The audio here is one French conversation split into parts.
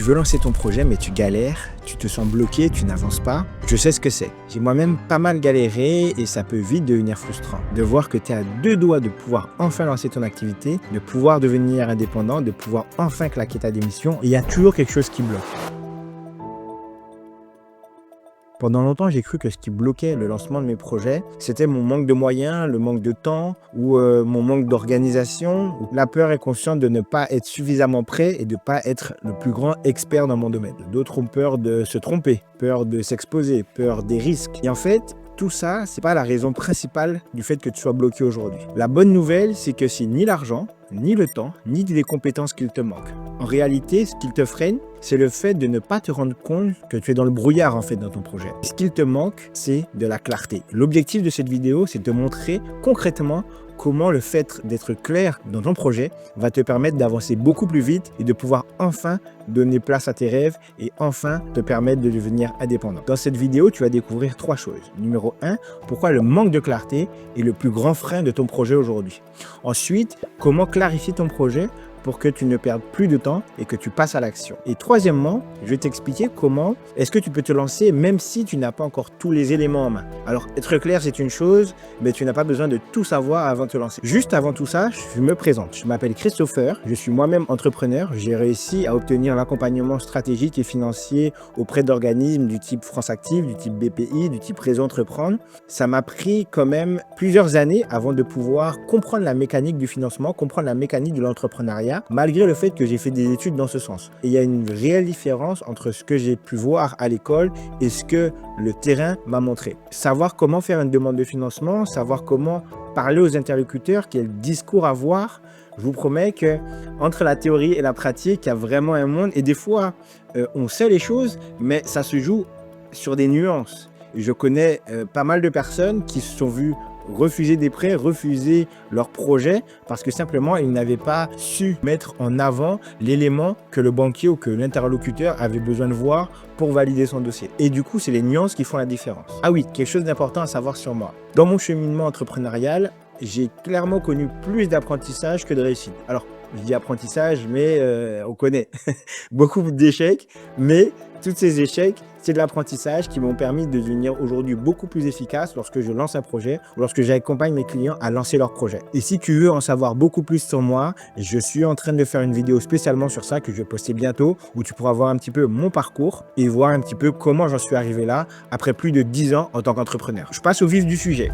Tu veux lancer ton projet, mais tu galères, tu te sens bloqué, tu n'avances pas. Je sais ce que c'est. J'ai moi-même pas mal galéré et ça peut vite devenir frustrant. De voir que tu es à deux doigts de pouvoir enfin lancer ton activité, de pouvoir devenir indépendant, de pouvoir enfin claquer ta démission. Et il y a toujours quelque chose qui bloque. Pendant longtemps, j'ai cru que ce qui bloquait le lancement de mes projets, c'était mon manque de moyens, le manque de temps ou mon manque d'organisation. La peur est consciente de ne pas être suffisamment prêt et de ne pas être le plus grand expert dans mon domaine. D'autres ont peur de se tromper, peur de s'exposer, peur des risques. Et en fait, tout ça, c'est pas la raison principale du fait que tu sois bloqué aujourd'hui. La bonne nouvelle, c'est que c'est ni l'argent, ni le temps, ni les compétences qu'il te manquent. En réalité, ce qu'il te freine, c'est le fait de ne pas te rendre compte que tu es dans le brouillard en fait dans ton projet. Ce qu'il te manque, c'est de la clarté. L'objectif de cette vidéo, c'est de te montrer concrètement comment le fait d'être clair dans ton projet va te permettre d'avancer beaucoup plus vite et de pouvoir enfin donner place à tes rêves et enfin te permettre de devenir indépendant. Dans cette vidéo, tu vas découvrir trois choses. Numéro 1, pourquoi le manque de clarté est le plus grand frein de ton projet aujourd'hui. Ensuite, comment clarifier ton projet pour que tu ne perdes plus de temps et que tu passes à l'action. Et troisièmement, je vais t'expliquer comment est-ce que tu peux te lancer même si tu n'as pas encore tous les éléments en main. Alors, être clair, c'est une chose, mais tu n'as pas besoin de tout savoir avant de te lancer. Juste avant tout ça, je me présente. Je m'appelle Christopher, je suis moi-même entrepreneur. J'ai réussi à obtenir l'accompagnement stratégique et financier auprès d'organismes du type France Active, du type BPI, du type Réseau Entreprendre. Ça m'a pris quand même plusieurs années avant de pouvoir comprendre la mécanique du financement, comprendre la mécanique de l'entrepreneuriat, malgré le fait que j'ai fait des études dans ce sens. Et il y a une réelle différence entre ce que j'ai pu voir à l'école et ce que le terrain m'a montré. Savoir comment faire une demande de financement, savoir comment parler aux interlocuteurs, quel discours avoir, je vous promets que entre la théorie et la pratique, il y a vraiment un monde. Et des fois, on sait les choses, mais ça se joue sur des nuances. Je connais pas mal de personnes qui se sont vues refuser des prêts, refuser leurs projets parce que simplement ils n'avaient pas su mettre en avant l'élément que le banquier ou que l'interlocuteur avait besoin de voir pour valider son dossier. Et du coup, c'est les nuances qui font la différence. Ah oui, quelque chose d'important à savoir sur moi. Dans mon cheminement entrepreneurial, j'ai clairement connu plus d'apprentissage que de réussite. Alors, je dis apprentissage, mais on connaît beaucoup d'échecs, mais tous ces échecs, c'est de l'apprentissage qui m'ont permis de devenir aujourd'hui beaucoup plus efficace lorsque je lance un projet ou lorsque j'accompagne mes clients à lancer leur projet. Et si tu veux en savoir beaucoup plus sur moi, je suis en train de faire une vidéo spécialement sur ça que je vais poster bientôt où tu pourras voir un petit peu mon parcours et voir un petit peu comment j'en suis arrivé là après plus de 10 ans en tant qu'entrepreneur. Je passe au vif du sujet.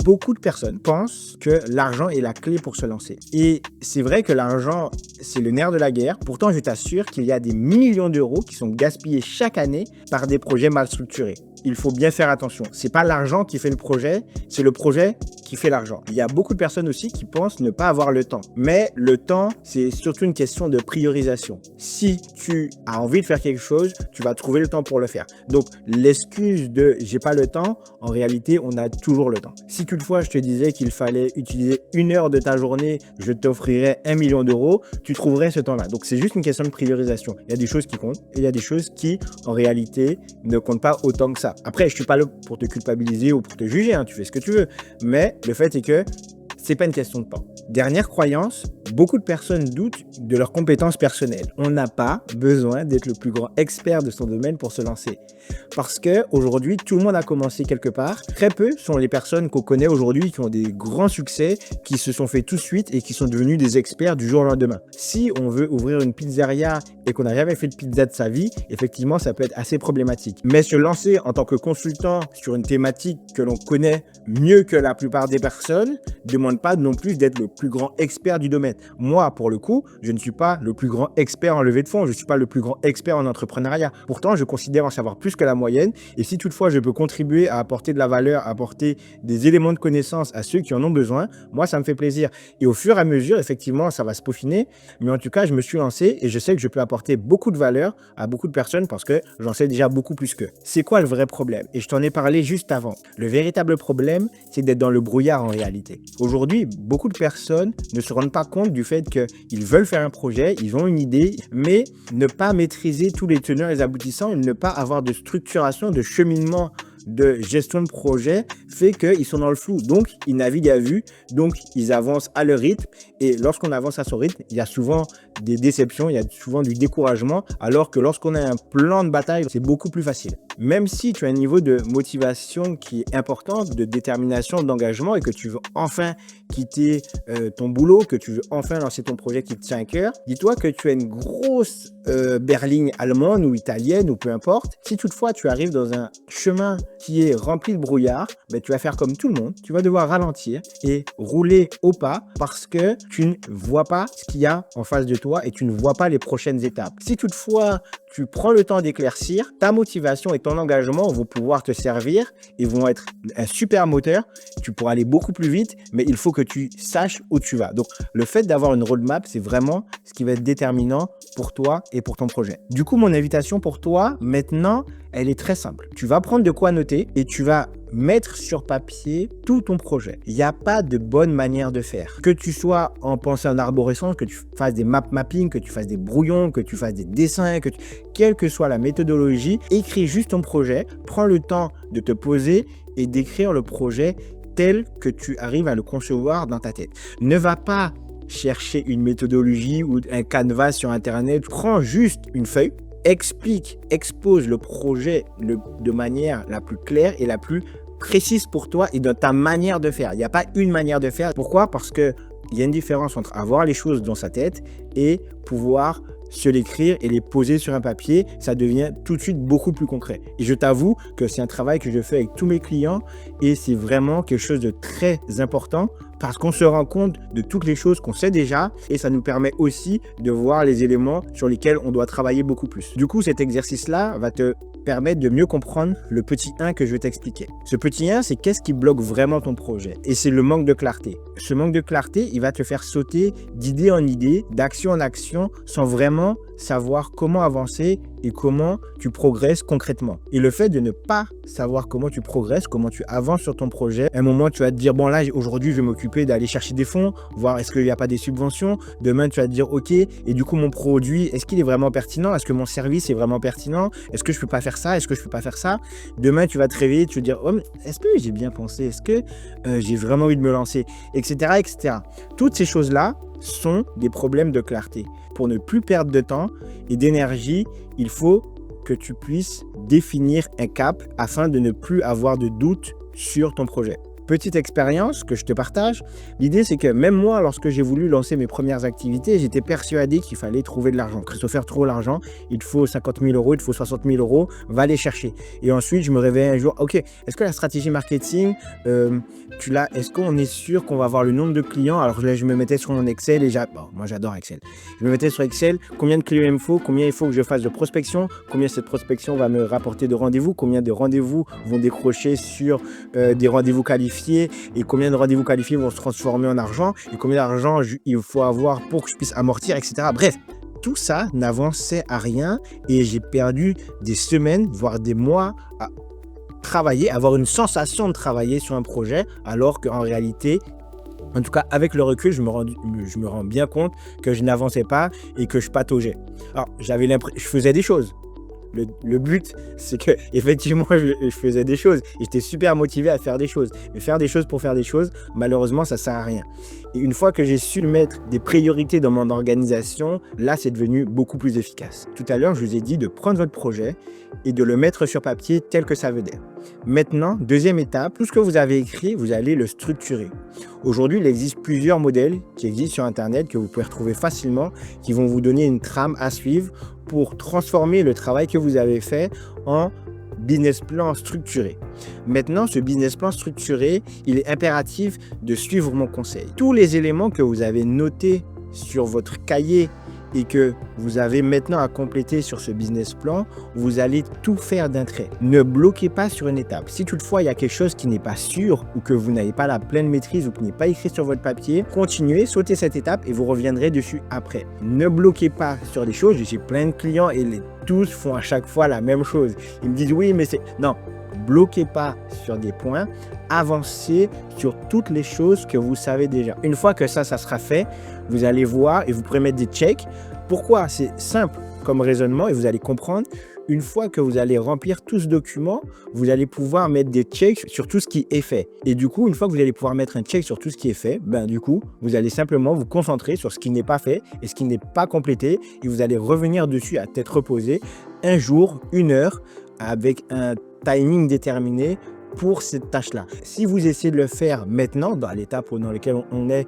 Beaucoup de personnes pensent que l'argent est la clé pour se lancer. Et c'est vrai que l'argent, c'est le nerf de la guerre. Pourtant, je t'assure qu'il y a des millions d'euros qui sont gaspillés chaque année par des projets mal structurés. Il faut bien faire attention. C'est pas l'argent qui fait le projet, c'est le projet qui fait l'argent. Il y a beaucoup de personnes aussi qui pensent ne pas avoir le temps. Mais le temps, c'est surtout une question de priorisation. Si tu as envie de faire quelque chose, tu vas trouver le temps pour le faire. Donc, l'excuse de « j'ai pas le temps », en réalité, on a toujours le temps. Si toutefois, je te disais qu'il fallait utiliser 1 heure de ta journée, je t'offrirais 1 million d'euros, tu trouverais ce temps-là. Donc, c'est juste une question de priorisation. Il y a des choses qui comptent et il y a des choses qui, en réalité, ne comptent pas autant que ça. Après, je suis pas là pour te culpabiliser ou pour te juger, hein, tu fais ce que tu veux. Mais le fait est que c'est pas une question de temps. Dernière croyance, beaucoup de personnes doutent de leurs compétences personnelles. On n'a pas besoin d'être le plus grand expert de son domaine pour se lancer. Parce que aujourd'hui, tout le monde a commencé quelque part. Très peu sont les personnes qu'on connaît aujourd'hui qui ont des grands succès, qui se sont fait tout de suite et qui sont devenus des experts du jour au lendemain. Si on veut ouvrir une pizzeria et qu'on n'a jamais fait de pizza de sa vie, effectivement, ça peut être assez problématique. Mais se lancer en tant que consultant sur une thématique que l'on connaît mieux que la plupart des personnes ne demande pas non plus d'être le plus grand expert du domaine. Moi, pour le coup, je ne suis pas le plus grand expert en levée de fonds, je ne suis pas le plus grand expert en entrepreneuriat. Pourtant, je considère en savoir plus que la moyenne. Et si toutefois, je peux contribuer à apporter de la valeur, à apporter des éléments de connaissance à ceux qui en ont besoin, moi, ça me fait plaisir. Et au fur et à mesure, effectivement, ça va se peaufiner. Mais en tout cas, je me suis lancé et je sais que je peux apporter beaucoup de valeur à beaucoup de personnes parce que j'en sais déjà beaucoup plus qu'eux. C'est quoi le vrai problème? Et je t'en ai parlé juste avant. Le véritable problème, c'est d'être dans le brouillard en réalité. Aujourd'hui, beaucoup de personnes ne se rendent pas compte du fait qu'ils veulent faire un projet, ils ont une idée, mais ne pas maîtriser tous les tenants et les aboutissants et ne pas avoir de structuration, de cheminement de gestion de projet fait qu'ils sont dans le flou. Donc, ils naviguent à vue, donc ils avancent à leur rythme. Et lorsqu'on avance à son rythme, il y a souvent des déceptions, il y a souvent du découragement, alors que lorsqu'on a un plan de bataille, c'est beaucoup plus facile. Même si tu as un niveau de motivation qui est important, de détermination, d'engagement et que tu veux enfin quitter ton boulot, que tu veux enfin lancer ton projet qui te tient à cœur, dis-toi que tu as une grosse berline allemande ou italienne ou peu importe. Si toutefois tu arrives dans un chemin qui est rempli de brouillard, ben, tu vas faire comme tout le monde. Tu vas devoir ralentir et rouler au pas parce que tu ne vois pas ce qu'il y a en face de toi et tu ne vois pas les prochaines étapes. Si toutefois tu prends le temps d'éclaircir, ta motivation et ton engagement vont pouvoir te servir et vont être un super moteur. Tu pourras aller beaucoup plus vite, mais il faut que tu saches où tu vas. Donc, le fait d'avoir une roadmap, c'est vraiment ce qui va être déterminant pour toi et pour ton projet. Du coup, mon invitation pour toi, maintenant, elle est très simple. Tu vas prendre de quoi noter et tu vas mettre sur papier tout ton projet. Il n'y a pas de bonne manière de faire. Que tu sois en pensée en arborescence, que tu fasses des mapping, que tu fasses des brouillons, que tu fasses des dessins, quelle que soit la méthodologie, écris juste ton projet, prends le temps de te poser et d'écrire le projet tel que tu arrives à le concevoir dans ta tête. Ne va pas chercher une méthodologie ou un canevas sur Internet. Prends juste une feuille, expose le projet de manière la plus claire et la plus précise pour toi et dans ta manière de faire. Il n'y a pas une manière de faire. Pourquoi? Parce qu'il y a une différence entre avoir les choses dans sa tête et pouvoir se l'écrire et les poser sur un papier. Ça devient tout de suite beaucoup plus concret. Et je t'avoue que c'est un travail que je fais avec tous mes clients et c'est vraiment quelque chose de très important parce qu'on se rend compte de toutes les choses qu'on sait déjà et ça nous permet aussi de voir les éléments sur lesquels on doit travailler beaucoup plus. Du coup, cet exercice-là va te permettre de mieux comprendre le petit 1 que je vais t'expliquer. Ce petit 1, c'est qu'est-ce qui bloque vraiment ton projet? Et c'est le manque de clarté. Ce manque de clarté, il va te faire sauter d'idée en idée, d'action en action, sans vraiment savoir comment avancer et comment tu progresses concrètement. Et le fait de ne pas savoir comment tu progresses, comment tu avances sur ton projet, à un moment, tu vas te dire, bon là, aujourd'hui, je vais m'occuper d'aller chercher des fonds, voir est-ce qu'il n'y a pas des subventions. Demain, tu vas te dire, ok, et du coup, mon produit, est-ce qu'il est vraiment pertinent? Est-ce que mon service est vraiment pertinent? Est-ce que je peux pas faire ça? Est-ce que je peux pas faire ça? Demain, tu vas te réveiller, tu vas te dire, oh, mais est-ce que j'ai bien pensé? Est-ce que j'ai vraiment envie de me lancer? Etc., etc. Toutes ces choses-là sont des problèmes de clarté. Pour ne plus perdre de temps et d'énergie, il faut que tu puisses définir un cap afin de ne plus avoir de doute sur ton projet. Petite expérience que je te partage, l'idée c'est que même moi, lorsque j'ai voulu lancer mes premières activités, j'étais persuadé qu'il fallait trouver de l'argent. Christopher, trouve l'argent, il te faut 50 000 euros, il te faut 60 000 euros, va les chercher. Et ensuite, je me réveille un jour, ok, est-ce que la stratégie marketing, est-ce qu'on est sûr qu'on va avoir le nombre de clients? Alors là, je me mettais sur mon Excel et moi j'adore Excel. Je me mettais sur Excel, combien de clients il me faut, combien il faut que je fasse de prospection, combien cette prospection va me rapporter de rendez-vous, combien de rendez-vous vont décrocher sur des rendez-vous qualifiés et combien de rendez-vous qualifiés vont se transformer en argent et combien d'argent il faut avoir pour que je puisse amortir, etc. Bref, tout ça n'avançait à rien et j'ai perdu des semaines, voire des mois à travailler, avoir une sensation de travailler sur un projet alors qu'en réalité, en tout cas avec le recul, je me rends bien compte que je n'avançais pas et que je pataugeais. Alors, je faisais des choses. Le but, c'est que effectivement, je faisais des choses et j'étais super motivé à faire des choses. Mais faire des choses pour faire des choses, malheureusement, ça sert à rien. Et une fois que j'ai su mettre des priorités dans mon organisation, là, c'est devenu beaucoup plus efficace. Tout à l'heure, je vous ai dit de prendre votre projet et de le mettre sur papier tel que ça veut dire. Maintenant, deuxième étape, tout ce que vous avez écrit, vous allez le structurer. Aujourd'hui, il existe plusieurs modèles qui existent sur Internet que vous pouvez retrouver facilement, qui vont vous donner une trame à suivre pour transformer le travail que vous avez fait en business plan structuré. Maintenant, ce business plan structuré, il est impératif de suivre mon conseil. Tous les éléments que vous avez notés sur votre cahier et que vous avez maintenant à compléter sur ce business plan, vous allez tout faire d'un trait. Ne bloquez pas sur une étape. Si toutefois il y a quelque chose qui n'est pas sûr ou que vous n'avez pas la pleine maîtrise ou qui n'est pas écrit sur votre papier, continuez, sautez cette étape et vous reviendrez dessus après. Ne bloquez pas sur des choses. J'ai plein de clients et tous font à chaque fois la même chose. Ils me disent oui, mais c'est... Non, bloquez pas sur des points. Avancez sur toutes les choses que vous savez déjà. Une fois que ça sera fait, vous allez voir et vous pourrez mettre des checks. Pourquoi? C'est simple comme raisonnement et vous allez comprendre. Une fois que vous allez remplir tout ce document, vous allez pouvoir mettre des checks sur tout ce qui est fait. Et du coup, une fois que vous allez pouvoir mettre un check sur tout ce qui est fait, du coup, vous allez simplement vous concentrer sur ce qui n'est pas fait et ce qui n'est pas complété et vous allez revenir dessus à tête reposée un jour, une heure, avec un timing déterminé pour cette tâche-là. Si vous essayez de le faire maintenant, dans l'étape dans laquelle on est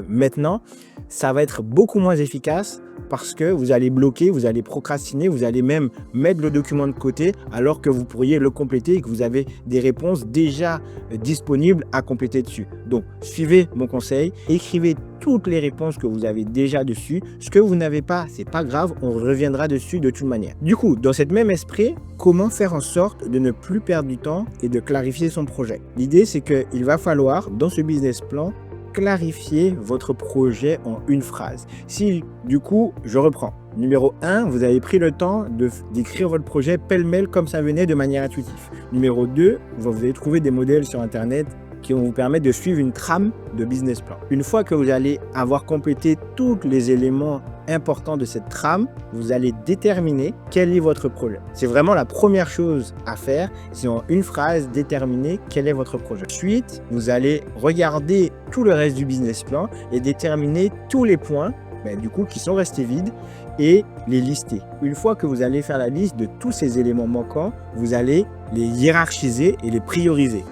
maintenant, ça va être beaucoup moins efficace parce que vous allez bloquer, vous allez procrastiner, vous allez même mettre le document de côté alors que vous pourriez le compléter et que vous avez des réponses déjà disponibles à compléter dessus. Donc, suivez mon conseil, écrivez toutes les réponses que vous avez déjà dessus. Ce que vous n'avez pas, c'est pas grave, on reviendra dessus de toute manière. Du coup, dans cet même esprit, comment faire en sorte de ne plus perdre du temps et de clarifier son projet? L'idée, c'est qu'il va falloir, dans ce business plan, clarifier votre projet en une phrase. Si, du coup, je reprends. Numéro 1, vous avez pris le temps d'écrire votre projet pêle-mêle comme ça venait de manière intuitive. Numéro 2, vous avez trouvé des modèles sur Internet qui vont vous permettre de suivre une trame de business plan. Une fois que vous allez avoir complété tous les éléments importants de cette trame, vous allez déterminer quel est votre projet. C'est vraiment la première chose à faire, c'est en une phrase déterminer quel est votre projet. Ensuite, vous allez regarder tout le reste du business plan et déterminer tous les points du coup, qui sont restés vides et les lister. Une fois que vous allez faire la liste de tous ces éléments manquants, vous allez les hiérarchiser et les prioriser.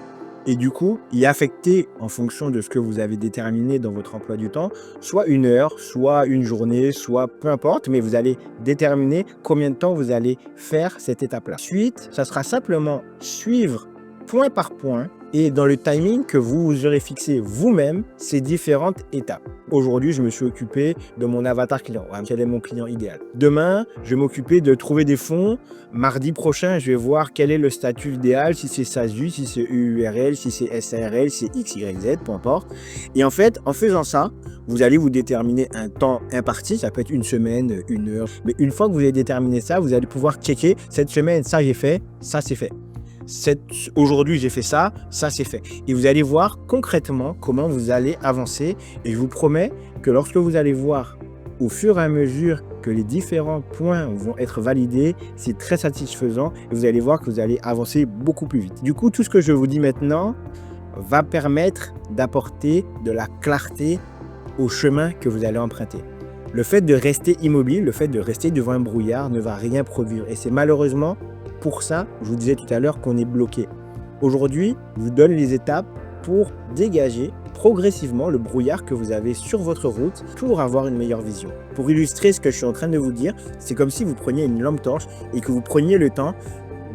Et du coup, y affecter en fonction de ce que vous avez déterminé dans votre emploi du temps, soit une heure, soit une journée, soit peu importe, mais vous allez déterminer combien de temps vous allez faire cette étape-là. Ensuite, ça sera simplement suivre point par point et dans le timing que vous aurez fixé vous-même ces différentes étapes. Aujourd'hui, je me suis occupé de mon avatar client. Quel est mon client idéal? Demain, je vais m'occuper de trouver des fonds. Mardi prochain, je vais voir quel est le statut idéal, si c'est SASU, si c'est URL, si c'est SARL, si c'est XYZ, peu importe. Et en fait, en faisant ça, vous allez vous déterminer un temps imparti. Ça peut être une semaine, une heure. Mais une fois que vous avez déterminé ça, vous allez pouvoir checker cette semaine, ça j'ai fait, ça c'est fait. Aujourd'hui, j'ai fait ça, ça c'est fait. Et vous allez voir concrètement comment vous allez avancer. Et je vous promets que lorsque vous allez voir au fur et à mesure que les différents points vont être validés, c'est très satisfaisant et vous allez voir que vous allez avancer beaucoup plus vite. Du coup, tout ce que je vous dis maintenant va permettre d'apporter de la clarté au chemin que vous allez emprunter. Le fait de rester immobile, le fait de rester devant un brouillard ne va rien produire. Et c'est malheureusement pour ça, je vous disais tout à l'heure qu'on est bloqué. Aujourd'hui, je vous donne les étapes pour dégager progressivement le brouillard que vous avez sur votre route pour avoir une meilleure vision. Pour illustrer ce que je suis en train de vous dire, c'est comme si vous preniez une lampe torche et que vous preniez le temps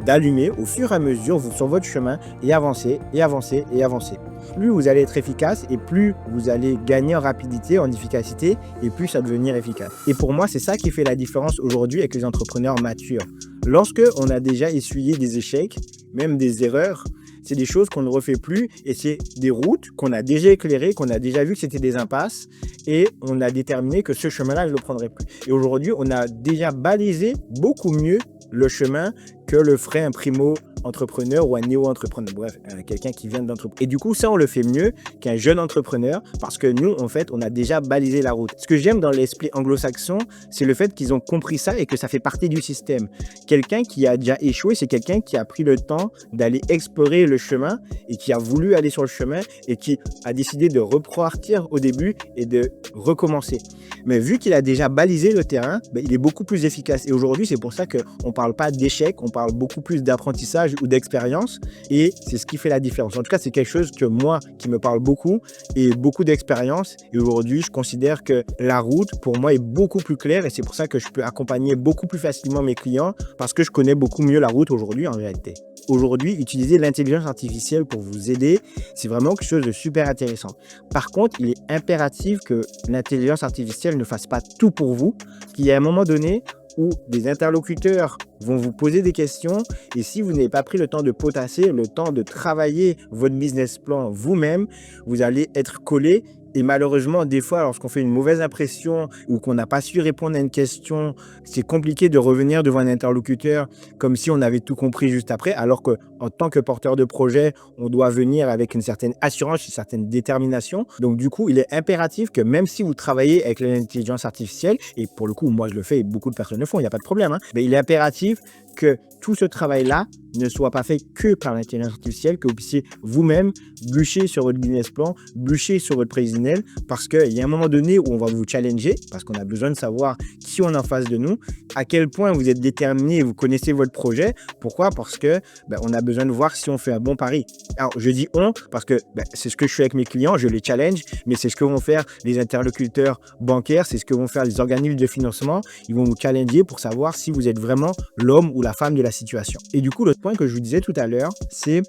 d'allumer au fur et à mesure sur votre chemin et avancer, et avancer, et avancer. Plus vous allez être efficace et plus vous allez gagner en rapidité, en efficacité et plus ça va devenir efficace. Et pour moi, c'est ça qui fait la différence aujourd'hui avec les entrepreneurs matures. Lorsque on a déjà essuyé des échecs, même des erreurs, c'est des choses qu'on ne refait plus et c'est des routes qu'on a déjà éclairées, qu'on a déjà vu que c'était des impasses et on a déterminé que ce chemin-là, je ne le prendrai plus. Et aujourd'hui, on a déjà balisé beaucoup mieux le chemin que le ferait un primo-entrepreneur ou un néo-entrepreneur, bref, quelqu'un qui vient d'entreprendre. Et du coup, ça, on le fait mieux qu'un jeune entrepreneur parce que nous, en fait, on a déjà balisé la route. Ce que j'aime dans l'esprit anglo-saxon, c'est le fait qu'ils ont compris ça et que ça fait partie du système. Quelqu'un qui a déjà échoué, c'est quelqu'un qui a pris le temps d'aller explorer le chemin et qui a voulu aller sur le chemin et qui a décidé de repartir au début et de recommencer. Mais vu qu'il a déjà balisé le terrain, il est beaucoup plus efficace. Et aujourd'hui, c'est pour ça qu'on ne parle pas d'échec, on parle beaucoup plus d'apprentissage ou d'expérience. Et c'est ce qui fait la différence. En tout cas, c'est quelque chose que moi, qui me parle beaucoup et beaucoup d'expérience. Et aujourd'hui, je considère que la route, pour moi, est beaucoup plus claire. Et c'est pour ça que je peux accompagner beaucoup plus facilement mes clients parce que je connais beaucoup mieux la route aujourd'hui en réalité. Aujourd'hui, utiliser l'intelligence artificielle pour vous aider, c'est vraiment quelque chose de super intéressant. Par contre, il est impératif que l'intelligence artificielle ne fasse pas tout pour vous, qu'il y ait un moment donné où des interlocuteurs vont vous poser des questions et si vous n'avez pas pris le temps de potasser, le temps de travailler votre business plan vous-même, vous allez être collé. Et malheureusement, des fois, lorsqu'on fait une mauvaise impression ou qu'on n'a pas su répondre à une question, c'est compliqué de revenir devant un interlocuteur comme si on avait tout compris juste après, alors qu'en tant que porteur de projet, on doit venir avec une certaine assurance, une certaine détermination. Donc du coup, il est impératif que même si vous travaillez avec l'intelligence artificielle, et pour le coup, moi je le fais et beaucoup de personnes le font, il n'y a pas de problème, mais il est impératif que tout ce travail-là ne soit pas fait que par l'intelligence artificielle, que vous puissiez vous-même bûcher sur votre business plan, bûcher sur votre prévisionnel, parce qu'il y a un moment donné où on va vous challenger, parce qu'on a besoin de savoir qui on a en face de nous, à quel point vous êtes déterminé et vous connaissez votre projet. Pourquoi? Parce que on a besoin de voir si on fait un bon pari. Alors, je dis on, parce que c'est ce que je fais avec mes clients, je les challenge, mais c'est ce que vont faire les interlocuteurs bancaires, c'est ce que vont faire les organismes de financement. Ils vont vous challenger pour savoir si vous êtes vraiment l'homme ou la femme de la situation. Et du coup, l'autre point que je vous disais tout à l'heure, c'est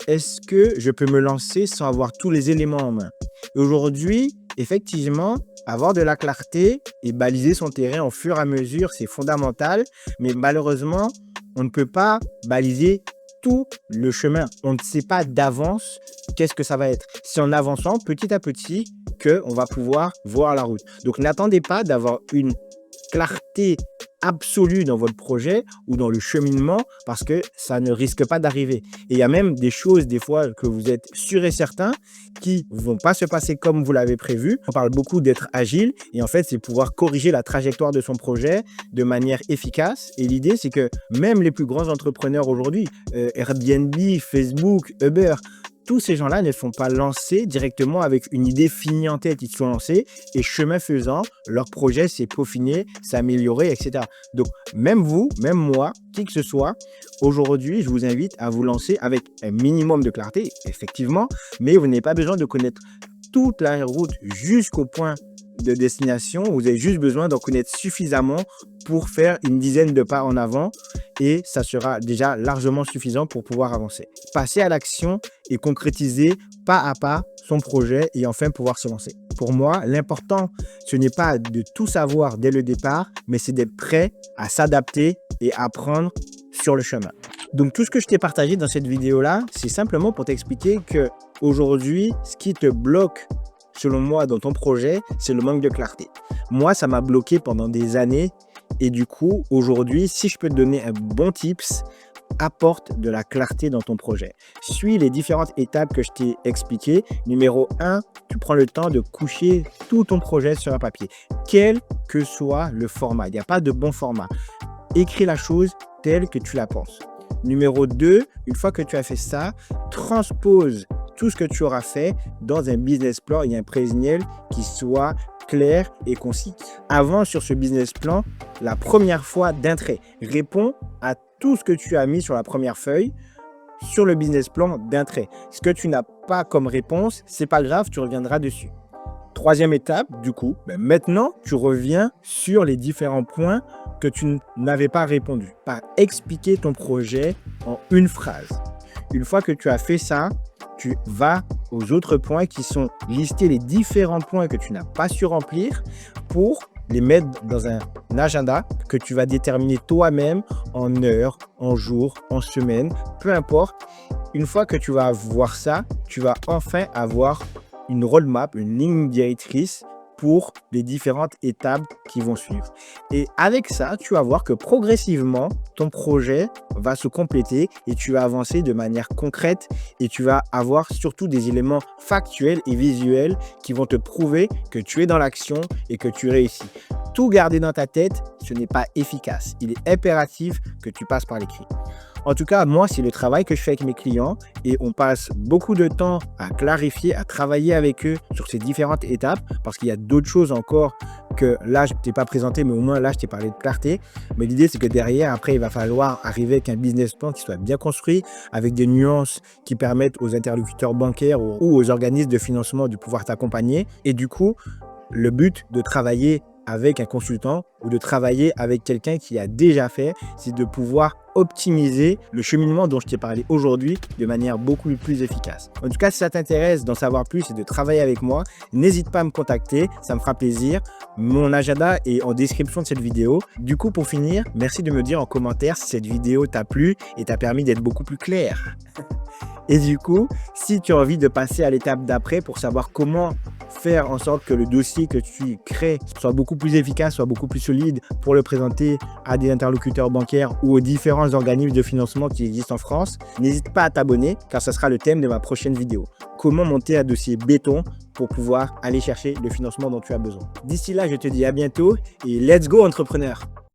est-ce que je peux me lancer sans avoir tous les éléments en main? Et aujourd'hui, effectivement, avoir de la clarté et baliser son terrain au fur et à mesure, c'est fondamental. Mais malheureusement, on ne peut pas baliser tout le chemin. On ne sait pas d'avance qu'est-ce que ça va être. C'est en avançant petit à petit qu'on va pouvoir voir la route. Donc, n'attendez pas d'avoir une clarté absolue dans votre projet ou dans le cheminement parce que ça ne risque pas d'arriver. Et il y a même des choses des fois que vous êtes sûr et certain qui ne vont pas se passer comme vous l'avez prévu. On parle beaucoup d'être agile et en fait, c'est pouvoir corriger la trajectoire de son projet de manière efficace. Et l'idée, c'est que même les plus grands entrepreneurs aujourd'hui, Airbnb, Facebook, Uber, tous ces gens-là ne sont pas lancés directement avec une idée finie en tête. Ils se sont lancés et chemin faisant, leur projet s'est peaufiné, s'est amélioré, etc. Donc, même vous, même moi, qui que ce soit, aujourd'hui, je vous invite à vous lancer avec un minimum de clarté, effectivement, mais vous n'avez pas besoin de connaître toute la route jusqu'au point de destination. Vous avez juste besoin d'en connaître suffisamment pour faire une dizaine de pas en avant et ça sera déjà largement suffisant pour pouvoir avancer. Passer à l'action et concrétiser pas à pas son projet et enfin pouvoir se lancer. Pour moi, l'important, ce n'est pas de tout savoir dès le départ, mais c'est d'être prêt à s'adapter et à apprendre sur le chemin. Donc, tout ce que je t'ai partagé dans cette vidéo-là, c'est simplement pour t'expliquer que aujourd'hui, ce qui te bloque selon moi, dans ton projet, c'est le manque de clarté. Moi, ça m'a bloqué pendant des années. Et du coup, aujourd'hui, si je peux te donner un bon tips, apporte de la clarté dans ton projet. Suis les différentes étapes que je t'ai expliquées. Numéro 1, tu prends le temps de coucher tout ton projet sur un papier. Quel que soit le format, il n'y a pas de bon format. Écris la chose telle que tu la penses. Numéro 2, une fois que tu as fait ça, transpose tout ce que tu auras fait dans un business plan et un prévisionnel qui soit clair et concis. Avance sur ce business plan la première fois d'un trait. Réponds à tout ce que tu as mis sur la première feuille sur le business plan d'un trait. Ce que tu n'as pas comme réponse, c'est pas grave, tu reviendras dessus. Troisième étape, du coup, maintenant, tu reviens sur les différents points que tu n'avais pas répondu. Par expliquer ton projet en une phrase. Une fois que tu as fait ça, tu vas aux autres points qui sont listés les différents points que tu n'as pas su remplir pour les mettre dans un agenda que tu vas déterminer toi-même en heures, en jours, en semaines, peu importe. Une fois que tu vas voir ça, tu vas enfin avoir une roadmap, une ligne directrice pour les différentes étapes qui vont suivre. Et avec ça, tu vas voir que progressivement, ton projet va se compléter et tu vas avancer de manière concrète et tu vas avoir surtout des éléments factuels et visuels qui vont te prouver que tu es dans l'action et que tu réussis. Tout garder dans ta tête, ce n'est pas efficace. Il est impératif que tu passes par l'écrit. En tout cas, moi, c'est le travail que je fais avec mes clients et on passe beaucoup de temps à clarifier, à travailler avec eux sur ces différentes étapes parce qu'il y a d'autres choses encore que là, je ne t'ai pas présenté, mais au moins là, je t'ai parlé de clarté. Mais l'idée, c'est que derrière, après, il va falloir arriver avec un business plan qui soit bien construit, avec des nuances qui permettent aux interlocuteurs bancaires ou aux organismes de financement de pouvoir t'accompagner. Et du coup, le but de travailler avec un consultant ou de travailler avec quelqu'un qui a déjà fait, c'est de pouvoir optimiser le cheminement dont je t'ai parlé aujourd'hui de manière beaucoup plus efficace. En tout cas, si ça t'intéresse d'en savoir plus et de travailler avec moi, n'hésite pas à me contacter, ça me fera plaisir. Mon agenda est en description de cette vidéo. Du coup, pour finir, merci de me dire en commentaire si cette vidéo t'a plu et t'a permis d'être beaucoup plus clair. Et du coup, si tu as envie de passer à l'étape d'après pour savoir comment faire en sorte que le dossier que tu crées soit beaucoup plus efficace, soit beaucoup plus solide pour le présenter à des interlocuteurs bancaires ou aux différents organismes de financement qui existent en France, n'hésite pas à t'abonner car ce sera le thème de ma prochaine vidéo. Comment monter un dossier béton pour pouvoir aller chercher le financement dont tu as besoin. D'ici là, je te dis à bientôt et let's go entrepreneur!